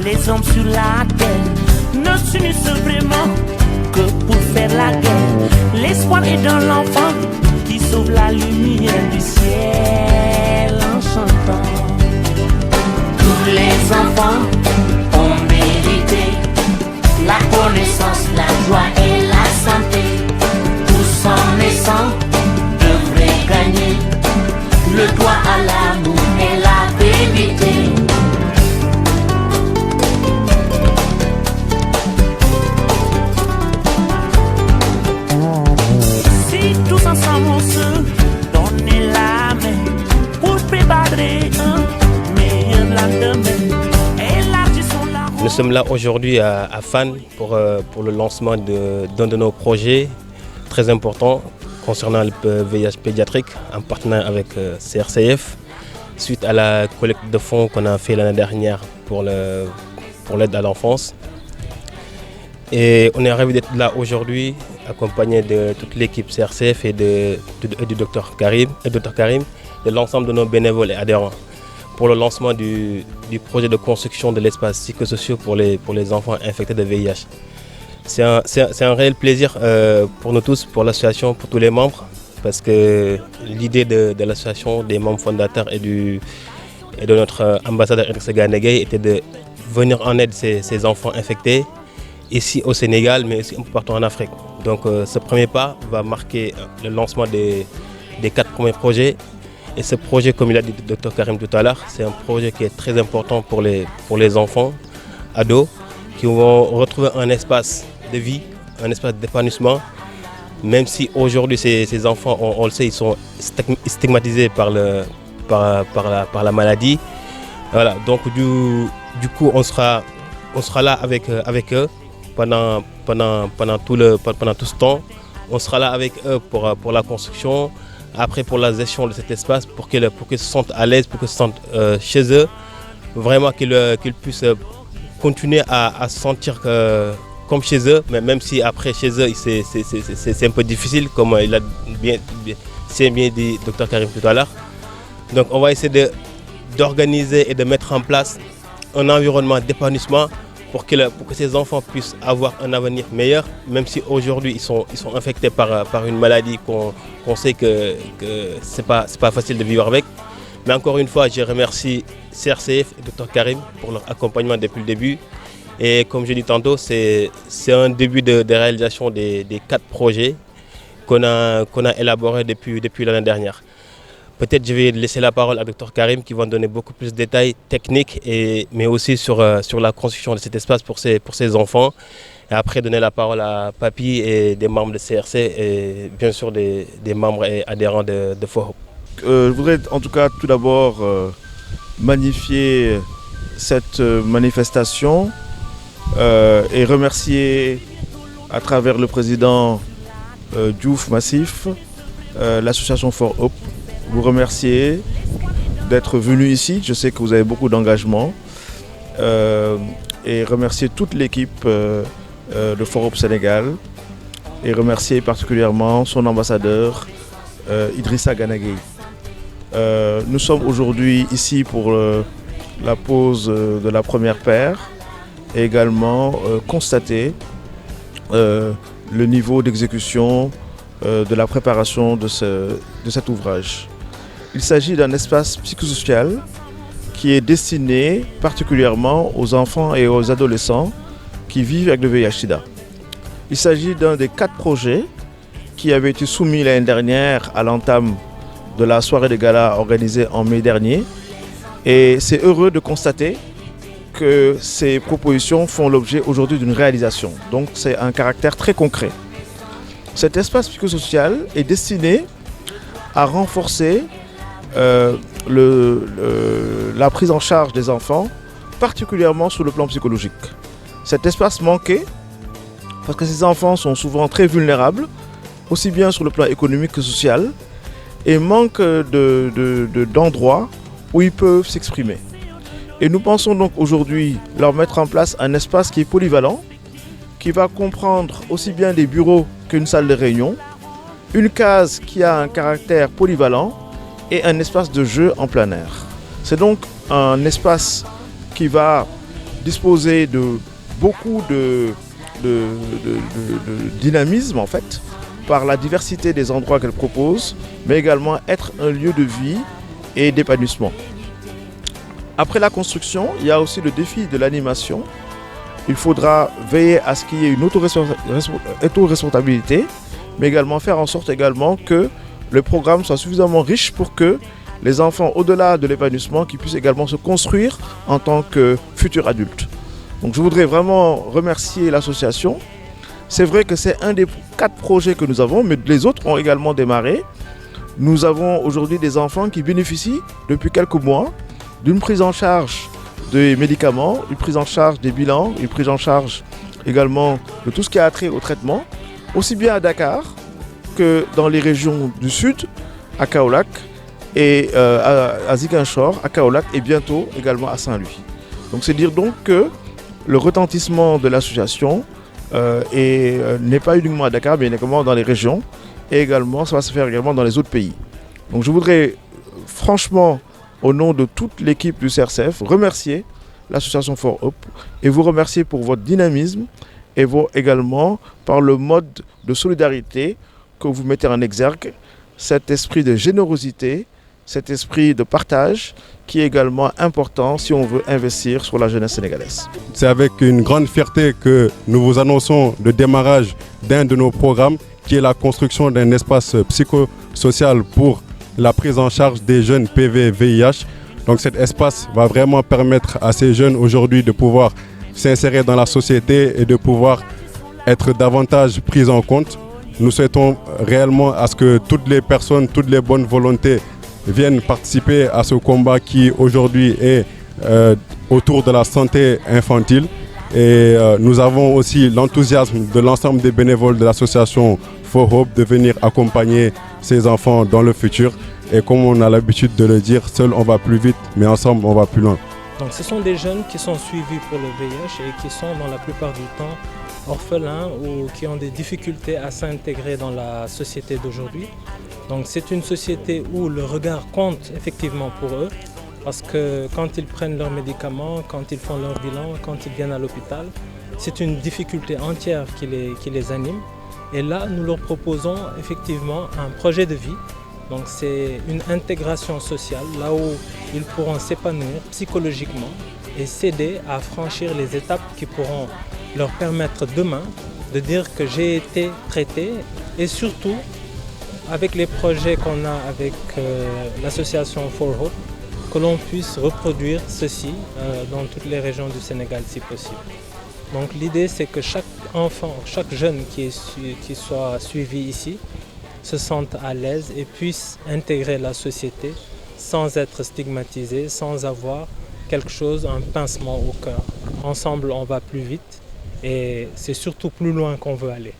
Les hommes sur la terre ne s'unissent vraiment que pour faire la guerre. L'espoir est dans l'enfant qui sauve la lumière du ciel en chantant. Tous les enfants ont mérité la connaissance, la joie et la santé. Tous en naissant devraient gagner le droit à l'amour et la vérité. Si tous ensemble on se donne la main pour préparer un meilleur lendemain, élargissons la route. Nous sommes là aujourd'hui à Fannes pour le lancement d'un de nos projets très importants concernant le VIH pédiatrique en partenariat avec CRCF, suite à la collecte de fonds qu'on a fait l'année dernière pour l'aide à l'enfance. Et on est ravis d'être là aujourd'hui, accompagné de toute l'équipe CRCF et du Dr Karim, de l'ensemble de nos bénévoles et adhérents, pour le lancement du projet de construction de l'espace psychosocial pour les enfants infectés de VIH. C'est un réel plaisir pour nous tous, pour l'association, pour tous les membres, parce que l'idée de l'association, des membres fondateurs et de notre ambassadeur Idrissa Gana Gueye était de venir en aide ces enfants infectés, ici au Sénégal, mais aussi un peu partout en Afrique. Donc ce premier pas va marquer le lancement des 4 premiers projets. Et ce projet, comme il a dit le Dr Karim tout à l'heure, c'est un projet qui est très important pour les enfants, ados, qui vont retrouver un espace de vie, un espace d'épanouissement, même si aujourd'hui ces enfants, on le sait, ils sont stigmatisés par la maladie. Voilà, donc du coup on sera là avec eux pendant tout ce temps. On sera là avec eux pour la construction, après pour la gestion de cet espace, pour qu'ils se sentent à l'aise, pour qu'ils se sentent chez eux, vraiment qu'ils puissent continuer à se sentir comme chez eux, mais même si après chez eux c'est un peu difficile, comme il a bien dit Dr Karim tout à l'heure. Donc on va essayer d'organiser et de mettre en place un environnement d'épanouissement pour que ces enfants puissent avoir un avenir meilleur, même si aujourd'hui ils sont infectés par une maladie qu'on sait que c'est pas facile de vivre avec. Mais encore une fois, je remercie CRCF et Dr Karim pour leur accompagnement depuis le début. Et comme je dis tantôt, c'est un début de réalisation des 4 projets qu'on a élaborés depuis l'année dernière. Peut-être je vais laisser la parole à Dr Karim qui va donner beaucoup plus de détails techniques, mais aussi sur la construction de cet espace pour ces enfants. Et après donner la parole à Papy et des membres de CRC et bien sûr des membres et adhérents de FOHOP. Je voudrais en tout cas tout d'abord magnifier cette manifestation et remercier à travers le président Diouf Massif l'association FOHOP. Vous remercier d'être venu ici. Je sais que vous avez beaucoup d'engagement et remercier toute l'équipe de FOHOP Sénégal et remercier particulièrement son ambassadeur Idrissa Gana Gueye. Nous sommes aujourd'hui ici pour la pose de la première paire et également constater le niveau d'exécution de la préparation de cet ouvrage. Il s'agit d'un espace psychosocial qui est destiné particulièrement aux enfants et aux adolescents qui vivent avec le VIH/SIDA. Il s'agit d'un des 4 projets qui avait été soumis l'année dernière à l'entame de la soirée de gala organisée en mai dernier. Et c'est heureux de constater que ces propositions font l'objet aujourd'hui d'une réalisation. Donc c'est un caractère très concret. Cet espace psychosocial est destiné à renforcer la prise en charge des enfants, particulièrement sur le plan psychologique. Cet espace manquait parce que ces enfants sont souvent très vulnérables, aussi bien sur le plan économique que social, et manquent d'endroits où ils peuvent s'exprimer. Et nous pensons donc aujourd'hui leur mettre en place un espace qui est polyvalent, qui va comprendre aussi bien des bureaux qu'une salle de réunion, une case qui a un caractère polyvalent et un espace de jeu en plein air. C'est donc un espace qui va disposer de beaucoup de dynamisme en fait, par la diversité des endroits qu'elle propose, mais également être un lieu de vie et d'épanouissement. Après la construction, il y a aussi le défi de l'animation. Il faudra veiller à ce qu'il y ait une autoresponsabilité, mais également faire en sorte également que le programme soit suffisamment riche pour que les enfants, au-delà de l'épanouissement, qui puissent également se construire en tant que futurs adultes. Donc je voudrais vraiment remercier l'association. C'est vrai que c'est un des 4 projets que nous avons, mais les autres ont également démarré. Nous avons aujourd'hui des enfants qui bénéficient depuis quelques mois d'une prise en charge des médicaments, une prise en charge des bilans, une prise en charge également de tout ce qui a trait au traitement, aussi bien à Dakar que dans les régions du sud, à Kaolack, et à Ziguinchor, à Kaolack et bientôt également à Saint-Louis. Donc c'est dire donc que le retentissement de l'association n'est pas uniquement à Dakar, mais également dans les régions, et également ça va se faire également dans les autres pays. Donc je voudrais franchement, au nom de toute l'équipe du CRCF, remercier l'association For Hope et vous remercier pour votre dynamisme et également par le mode de solidarité que vous mettez en exergue, cet esprit de générosité, cet esprit de partage qui est également important si on veut investir sur la jeunesse sénégalaise. C'est avec une grande fierté que nous vous annonçons le démarrage d'un de nos programmes qui est la construction d'un espace psychosocial pour la prise en charge des jeunes PV-VIH. Donc cet espace va vraiment permettre à ces jeunes aujourd'hui de pouvoir s'insérer dans la société et de pouvoir être davantage pris en compte. Nous souhaitons réellement à ce que toutes les personnes, toutes les bonnes volontés viennent participer à ce combat qui aujourd'hui est autour de la santé infantile. Et nous avons aussi l'enthousiasme de l'ensemble des bénévoles de l'association For Hope de venir accompagner ces enfants dans le futur. Et comme on a l'habitude de le dire, seul on va plus vite, mais ensemble on va plus loin. Donc ce sont des jeunes qui sont suivis pour le VIH et qui sont dans la plupart du temps orphelins ou qui ont des difficultés à s'intégrer dans la société d'aujourd'hui. Donc c'est une société où le regard compte effectivement pour eux, parce que quand ils prennent leurs médicaments, quand ils font leur bilan, quand ils viennent à l'hôpital, c'est une difficulté entière qui les anime. Et là, nous leur proposons effectivement un projet de vie. Donc c'est une intégration sociale, là où ils pourront s'épanouir psychologiquement et s'aider à franchir les étapes qui pourront leur permettre demain de dire que j'ai été traité, et surtout avec les projets qu'on a avec l'association For Hope, que l'on puisse reproduire ceci dans toutes les régions du Sénégal si possible. Donc l'idée c'est que chaque enfant, chaque jeune qui soit suivi ici se sente à l'aise et puisse intégrer la société sans être stigmatisé, sans avoir quelque chose, un pincement au cœur. Ensemble on va plus vite et c'est surtout plus loin qu'on veut aller.